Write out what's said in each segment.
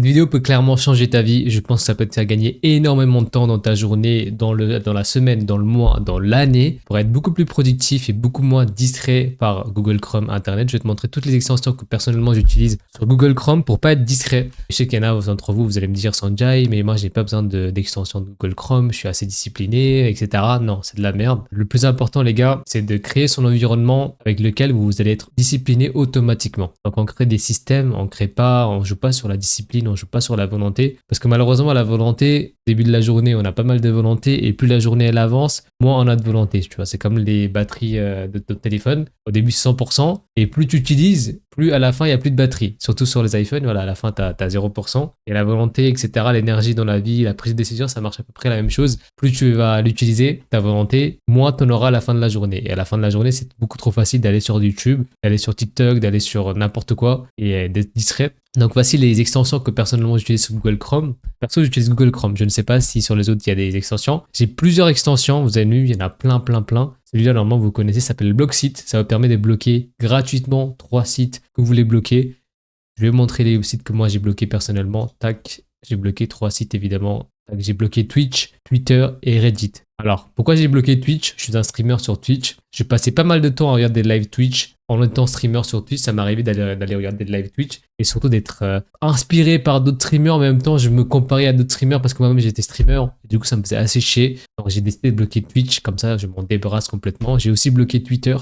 vidéo peut clairement changer ta vie. Je pense que ça peut te faire gagner énormément de temps dans ta journée, dans la semaine, dans le mois, dans l'année, pour être beaucoup plus productif et beaucoup moins distrait par Google Chrome, Internet. Je vais te montrer toutes les extensions que personnellement j'utilise sur Google Chrome pour pas être distrait. Je sais qu'il y en a d'entre vous, vous allez me dire Sanjay, mais moi j'ai pas besoin d'extension de Google Chrome, je suis assez discipliné, etc. Non, c'est de la merde. Le plus important, les gars, c'est de créer son environnement avec lequel vous allez être discipliné automatiquement. Donc on crée des systèmes, on joue pas sur la discipline, on joue pas sur la volonté, parce que malheureusement la volonté, début de la journée, on a pas mal de volonté, et plus la journée elle avance, moins on a de volonté. Tu vois, c'est comme les batteries de ton téléphone. Au début c'est 100%, et plus tu utilises, plus à la fin il y a plus de batterie. Surtout sur les iPhones, voilà, à la fin t'as 0%. Et la volonté, etc., l'énergie dans la vie, la prise de décision, ça marche à peu près la même chose. Plus tu vas l'utiliser, ta volonté, moins tu en auras à la fin de la journée. Et à la fin de la journée, c'est beaucoup trop facile d'aller sur YouTube, d'aller sur TikTok, d'aller sur n'importe quoi et d'être distrait. Donc voici les extensions que personnellement j'utilise sur Google Chrome. Perso, j'utilise Google Chrome. Je ne sais pas si sur les autres il y a des extensions. J'ai plusieurs extensions, vous avez vu, il y en a plein. Celui-là, normalement, vous connaissez, ça s'appelle Blocksite. Ça vous permet de bloquer gratuitement 3 sites que vous voulez bloquer. Je vais vous montrer les sites que moi j'ai bloqués personnellement. Tac, j'ai bloqué 3 sites évidemment. Tac, j'ai bloqué Twitch, Twitter et Reddit. Alors, pourquoi j'ai bloqué Twitch? Je suis un streamer sur Twitch. J'ai passé pas mal de temps à regarder des live Twitch. En étant streamer sur Twitch, ça m'est arrivé d'aller regarder des live Twitch et surtout d'être inspiré par d'autres streamers. En même temps, je me comparais à d'autres streamers parce que moi-même j'étais streamer. Et du coup, ça me faisait assez chier. Donc, j'ai décidé de bloquer Twitch. Comme ça, je m'en débarrasse complètement. J'ai aussi bloqué Twitter.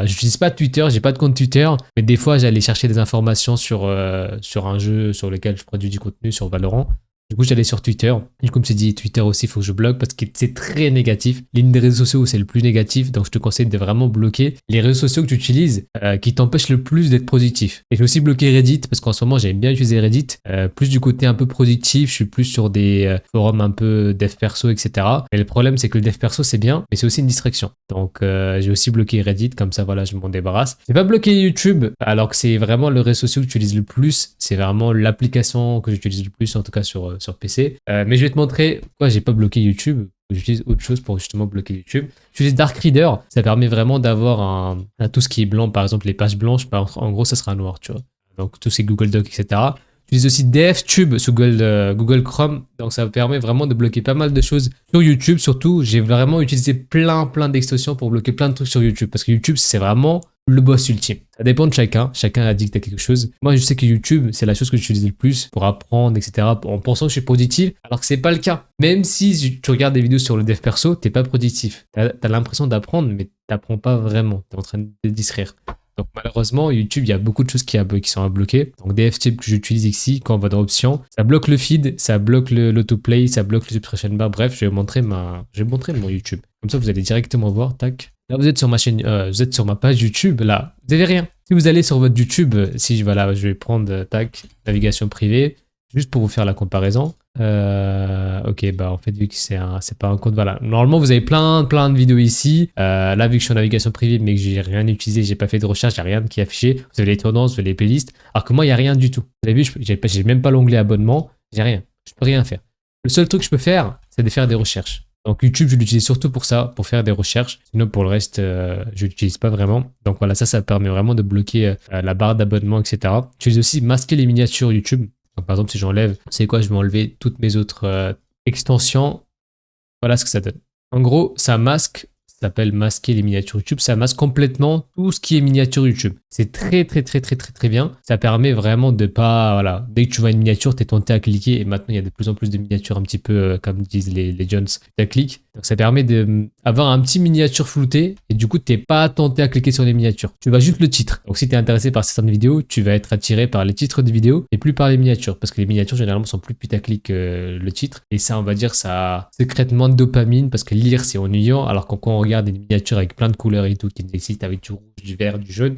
J'utilise pas Twitter, j'ai pas de compte Twitter. Mais des fois, j'allais chercher des informations sur un jeu sur lequel je produis du contenu sur Valorant. Du coup, j'allais sur Twitter. Du coup, je me suis dit, Twitter aussi, il faut que je bloque parce que c'est très négatif. L'une des réseaux sociaux où c'est le plus négatif. Donc, je te conseille de vraiment bloquer les réseaux sociaux que tu utilises qui t'empêchent le plus d'être productif. Et j'ai aussi bloqué Reddit parce qu'en ce moment, j'aime bien utiliser Reddit. Plus du côté un peu productif. Je suis plus sur des forums un peu dev perso, etc. Mais le problème, c'est que le dev perso, c'est bien, mais c'est aussi une distraction. Donc, j'ai aussi bloqué Reddit. Comme ça, voilà, je m'en débarrasse. J'ai pas bloqué YouTube alors que c'est vraiment le réseau social que j'utilise le plus. C'est vraiment l'application que j'utilise le plus, en tout cas sur PC. Mais je vais te montrer pourquoi j'ai pas bloqué YouTube. J'utilise autre chose pour justement bloquer YouTube. J'utilise Dark Reader. Ça permet vraiment d'avoir tout ce qui est blanc, par exemple les pages blanches. En gros, ça sera noir, tu vois. Donc tout ce Google Docs, etc. J'utilise aussi DFTube sous Google Chrome. Donc ça me permet vraiment de bloquer pas mal de choses sur YouTube. Surtout, j'ai vraiment utilisé plein d'extensions pour bloquer plein de trucs sur YouTube. Parce que YouTube, c'est vraiment le boss ultime. Ça dépend de chacun. Chacun est addict à quelque chose. Moi, je sais que YouTube, c'est la chose que j'utilise le plus pour apprendre, etc. En pensant que je suis productif, alors que c'est pas le cas. Même si tu regardes des vidéos sur le dev perso, t'es pas productif. T'as l'impression d'apprendre, mais t'apprends pas vraiment. T'es en train de te distraire. Donc malheureusement, YouTube, il y a beaucoup de choses qui sont à bloquer. Donc DFTube que j'utilise ici, quand on va dans options, ça bloque le feed, ça bloque l'autoplay, ça bloque le subscription bar. Bref, je vais montrer mon YouTube. Comme ça, vous allez directement voir, tac. Là, vous êtes sur ma chaîne, vous êtes sur ma page YouTube, là, vous n'avez rien. Si vous allez sur votre YouTube, voilà, je vais prendre, tac, navigation privée, juste pour vous faire la comparaison. Ok, bah en fait, vu que c'est pas un compte, voilà. Normalement, vous avez plein de vidéos ici. Là, vu que je suis en navigation privée, mais que j'ai rien utilisé, j'ai pas fait de recherche, j'ai rien qui est affiché. Vous avez les tendances, vous avez les playlists. Alors que moi, il n'y a rien du tout. Vous avez vu, j'ai même pas l'onglet abonnement, j'ai rien. Je peux rien faire. Le seul truc que je peux faire, c'est de faire des recherches. Donc YouTube, je l'utilise surtout pour ça, pour faire des recherches. Sinon, pour le reste, je l'utilise pas vraiment. Donc voilà, ça permet vraiment de bloquer la barre d'abonnement, etc. J'utilise aussi masquer les miniatures YouTube. Donc par exemple, si j'enlève, c'est quoi, je vais enlever toutes mes autres extensions. Voilà ce que ça donne. En gros, ça masque, ça s'appelle masquer les miniatures YouTube. Ça masque complètement tout ce qui est miniature YouTube. C'est très bien. Ça permet vraiment de pas, voilà, dès que tu vois une miniature, t'es tenté à cliquer. Et maintenant, il y a de plus en plus de miniatures un petit peu, comme disent les Jones, tu cliques. Donc ça permet d'avoir un petit miniature flouté. Et du coup, t'es pas tenté à cliquer sur les miniatures. Tu vois juste le titre. Donc si t'es intéressé par certaines vidéos, tu vas être attiré par les titres de vidéos et plus par les miniatures. Parce que les miniatures, généralement, sont plus putaclic que le titre. Et ça, on va dire, ça sécrète moins de dopamine parce que lire, c'est ennuyant. Alors que quand on regarde des miniatures avec plein de couleurs et tout, qui nous excitent avec du rouge, du vert, du jaune,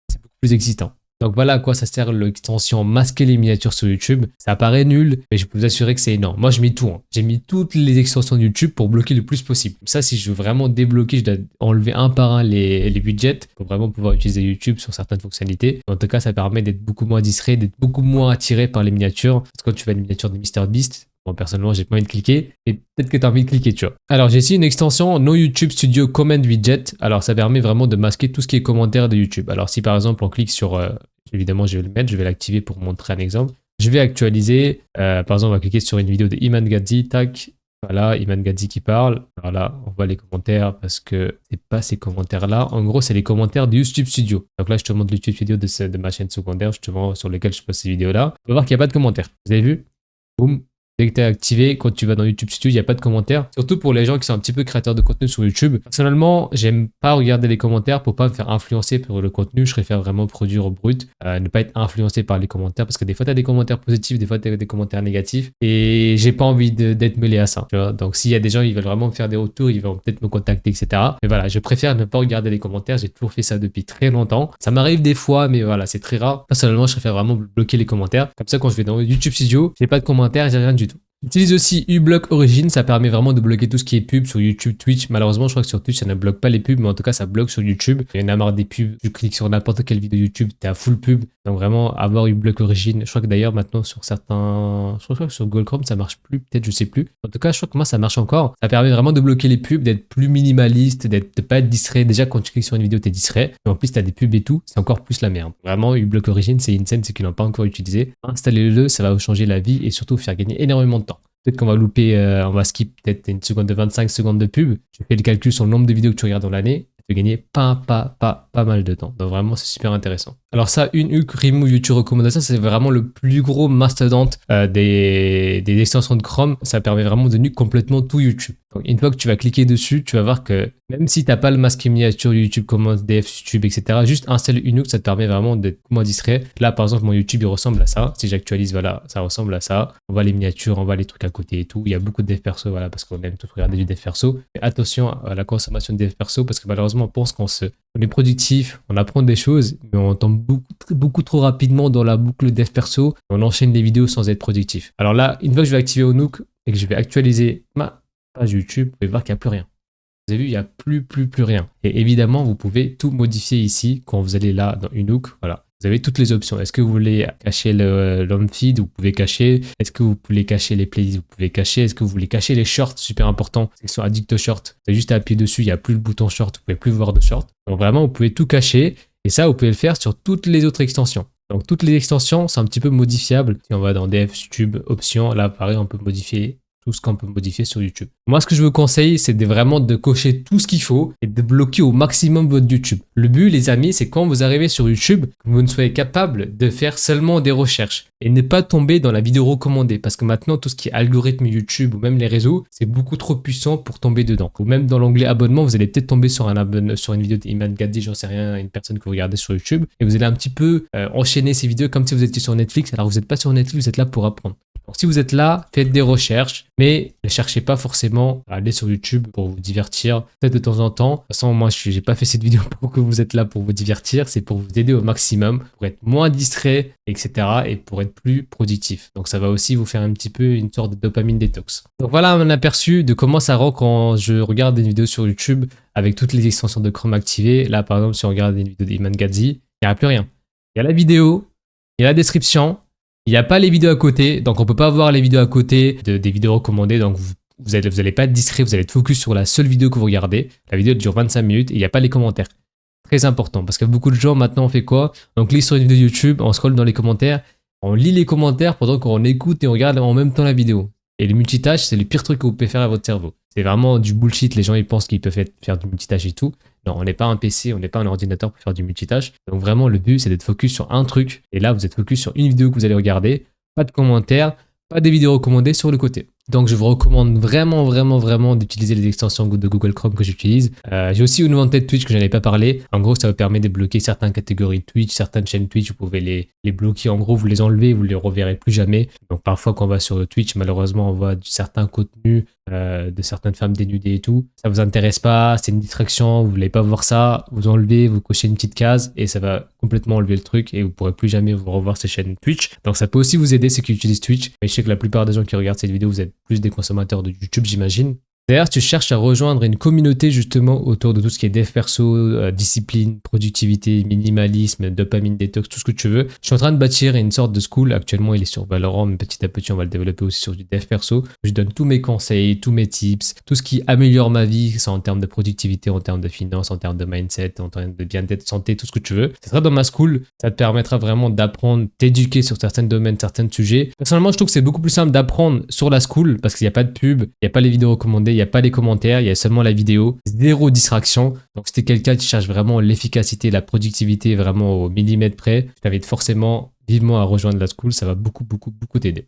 c'est beaucoup plus excitant. Donc voilà à quoi ça sert l'extension masquer les miniatures sur YouTube. Ça paraît nul, mais je peux vous assurer que c'est énorme. Moi, je mets tout. J'ai mis toutes les extensions de YouTube pour bloquer le plus possible. Comme ça, si je veux vraiment débloquer, je dois enlever un par un les budgets pour vraiment pouvoir utiliser YouTube sur certaines fonctionnalités. En tout cas, ça permet d'être beaucoup moins distrait, d'être beaucoup moins attiré par les miniatures. Parce que quand tu fais une miniature de MrBeast, bon, personnellement, j'ai pas envie de cliquer. Et peut-être que tu as envie de cliquer, tu vois. Alors, j'ai ici une extension No YouTube Studio Comment Widget. Alors, ça permet vraiment de masquer tout ce qui est commentaires de YouTube. Alors, si par exemple, on clique sur... évidemment, je vais le mettre, je vais l'activer pour montrer un exemple. Je vais actualiser. Par exemple, on va cliquer sur une vidéo de Iman Gadzhi. Tac. Voilà, Iman Gadzhi qui parle. Alors là, on voit les commentaires parce que c'est pas ces commentaires-là. En gros, c'est les commentaires de YouTube Studio. Donc là, je te montre le YouTube Studio de ma chaîne secondaire, justement, sur lequel je poste ces vidéos-là. On va voir qu'il n'y a pas de commentaires. Vous avez vu? Boum. Dès que tu es activé, quand tu vas dans YouTube Studio, il n'y a pas de commentaires. Surtout pour les gens qui sont un petit peu créateurs de contenu sur YouTube. Personnellement, j'aime pas regarder les commentaires pour pas me faire influencer par le contenu. Je préfère vraiment produire au brut, ne pas être influencé par les commentaires parce que des fois, tu as des commentaires positifs, des fois, tu as des commentaires négatifs et j'ai pas envie d'être mêlé à ça. Tu vois. Donc, s'il y a des gens qui veulent vraiment me faire des retours, ils vont peut-être me contacter, etc. Mais voilà, je préfère ne pas regarder les commentaires. J'ai toujours fait ça depuis très longtemps. Ça m'arrive des fois, mais voilà, c'est très rare. Personnellement, je préfère vraiment bloquer les commentaires. Comme ça, quand je vais dans YouTube Studio, j'ai pas de commentaires, j'ai rien du tout. J'utilise aussi uBlock Origin, ça permet vraiment de bloquer tout ce qui est pub sur YouTube, Twitch. Malheureusement, je crois que sur Twitch, ça ne bloque pas les pubs, mais en tout cas, ça bloque sur YouTube. Il y en a marre des pubs. Tu cliques sur n'importe quelle vidéo YouTube, t'es à full pub. Donc vraiment, avoir uBlock Origin. Je crois que d'ailleurs, maintenant, sur certains... Je crois que sur Google Chrome, ça marche plus. Peut-être, je sais plus. En tout cas, je crois que moi, ça marche encore. Ça permet vraiment de bloquer les pubs, d'être plus minimaliste, de pas être distrait. Déjà, quand tu cliques sur une vidéo, t'es distrait. Mais en plus, t'as des pubs et tout. C'est encore plus la merde. Vraiment, uBlock Origin, c'est insane, c'est qu'ils n'ont pas encore utilisé. Installez-le, ça va vous changer la vie et surtout faire gagner énormément de temps. Peut-être qu'on va louper, on va skip peut-être une seconde de 25 secondes de pub. Tu fais le calcul sur le nombre de vidéos que tu regardes dans l'année. Tu peux gagner pas mal de temps. Donc vraiment, c'est super intéressant. Alors ça, une hook remove YouTube recommandation, c'est vraiment le plus gros mastodonte des extensions de Chrome. Ça permet vraiment de nuke complètement tout YouTube. Donc une fois que tu vas cliquer dessus, tu vas voir que même si tu n'as pas le masque miniature YouTube, commande def, YouTube, etc., juste installe une hook, ça te permet vraiment d'être moins distrait. Là, par exemple, mon YouTube, il ressemble à ça. Si j'actualise, voilà, ça ressemble à ça. On voit les miniatures, on voit les trucs à côté et tout. Il y a beaucoup de dev perso, voilà, parce qu'on aime tout regarder du dev perso. Mais attention à la consommation de dev perso, parce que malheureusement, on pense qu'on est productif, on apprend des choses, mais on tombe beaucoup trop rapidement dans la boucle dev perso. On enchaîne les vidéos sans être productif. Alors là, une fois que je vais activer Hook et que je vais actualiser ma page YouTube, vous pouvez voir qu'il n'y a plus rien. Vous avez vu, il n'y a plus rien. Et évidemment, vous pouvez tout modifier ici quand vous allez là dans Hook. Voilà. Vous avez toutes les options. Est-ce que vous voulez cacher l'home feed? Vous pouvez cacher. Est-ce que vous voulez cacher les playlists? Vous pouvez cacher. Est-ce que vous voulez cacher les shorts? Super important. Ils sont addicts aux shorts. Vous avez juste à appuyer dessus. Il n'y a plus le bouton short. Vous pouvez plus voir de short. Donc vraiment, vous pouvez tout cacher. Et ça, vous pouvez le faire sur toutes les autres extensions. Donc toutes les extensions, c'est un petit peu modifiable. Si on va dans Dev, YouTube, Options, là, pareil, on peut modifier tout ce qu'on peut modifier sur YouTube. Moi, ce que je vous conseille, c'est vraiment de cocher tout ce qu'il faut et de bloquer au maximum votre YouTube. Le but, les amis, c'est quand vous arrivez sur YouTube, que vous ne soyez capable de faire seulement des recherches et ne pas tomber dans la vidéo recommandée. Parce que maintenant, tout ce qui est algorithme YouTube ou même les réseaux, c'est beaucoup trop puissant pour tomber dedans. Ou même dans l'onglet abonnement, vous allez peut-être tomber sur une vidéo d'Iman Gadzhi, j'en sais rien, une personne que vous regardez sur YouTube, et vous allez un petit peu enchaîner ces vidéos comme si vous étiez sur Netflix. Alors, vous n'êtes pas sur Netflix, vous êtes là pour apprendre. Donc, si vous êtes là, faites des recherches, mais ne cherchez pas forcément à aller sur YouTube pour vous divertir. Peut-être de temps en temps. De toute façon, moi, je n'ai pas fait cette vidéo pour que vous êtes là pour vous divertir. C'est pour vous aider au maximum, pour être moins distrait, etc. et pour être plus productif. Donc, ça va aussi vous faire un petit peu une sorte de dopamine détox. Donc, voilà un aperçu de comment ça rend quand je regarde des vidéos sur YouTube avec toutes les extensions de Chrome activées. Là, par exemple, si on regarde une vidéo d'Iman Gadzhi, il n'y a plus rien. Il y a la vidéo, il y a la description. Il n'y a pas les vidéos à côté, donc on ne peut pas voir les vidéos à côté des vidéos recommandées, donc vous n'allez pas être distrait, vous allez être focus sur la seule vidéo que vous regardez. La vidéo dure 25 minutes et il n'y a pas les commentaires. Très important, parce que beaucoup de gens maintenant on fait quoi? On clique sur une vidéo YouTube, on scrolle dans les commentaires, on lit les commentaires pendant qu'on écoute et on regarde en même temps la vidéo. Et le multitâche, c'est le pire truc que vous pouvez faire à votre cerveau. C'est vraiment du bullshit, les gens ils pensent qu'ils peuvent faire du multitâche et tout. Non, on n'est pas un PC, on n'est pas un ordinateur pour faire du multitâche. Donc vraiment, le but, c'est d'être focus sur un truc. Et là, vous êtes focus sur une vidéo que vous allez regarder. Pas de commentaires, pas des vidéos recommandées sur le côté. Donc, je vous recommande vraiment d'utiliser les extensions de Google Chrome que j'utilise. J'ai aussi une Wanted Twitch que je n'avais pas parlé. En gros, ça vous permet de bloquer certaines catégories Twitch, certaines chaînes Twitch. Vous pouvez les bloquer. En gros, vous les enlevez, vous les reverrez plus jamais. Donc, parfois, quand on va sur Twitch, malheureusement, on voit certains contenus de certaines femmes dénudées et tout. Ça vous intéresse pas, c'est une distraction, vous voulez pas voir ça, vous enlevez, vous cochez une petite case et ça va complètement enlever le truc et vous pourrez plus jamais vous revoir ces chaînes Twitch. Donc ça peut aussi vous aider ceux qui utilisent Twitch. Mais je sais que la plupart des gens qui regardent cette vidéo, vous êtes plus des consommateurs de YouTube, j'imagine. D'ailleurs, tu cherches à rejoindre une communauté justement autour de tout ce qui est dev perso, discipline, productivité, minimalisme, dopamine détox, tout ce que tu veux. Je suis en train de bâtir une sorte de school. Actuellement, il est sur Valorant, mais petit à petit, on va le développer aussi sur du dev perso. Je donne tous mes conseils, tous mes tips, tout ce qui améliore ma vie, que ce soit en termes de productivité, en termes de finances, en termes de mindset, en termes de bien-être, santé, tout ce que tu veux. Ça sera dans ma school. Ça te permettra vraiment d'apprendre, t'éduquer sur certains domaines, certains sujets. Personnellement, je trouve que c'est beaucoup plus simple d'apprendre sur la school parce qu'il n'y a pas de pub, il n'y a pas les vidéos recommandées, il n'y a pas les commentaires, il y a seulement la vidéo, zéro distraction. Donc si t'es quelqu'un qui cherche vraiment l'efficacité, la productivité vraiment au millimètre près, je t'invite forcément vivement à rejoindre la school, ça va beaucoup t'aider.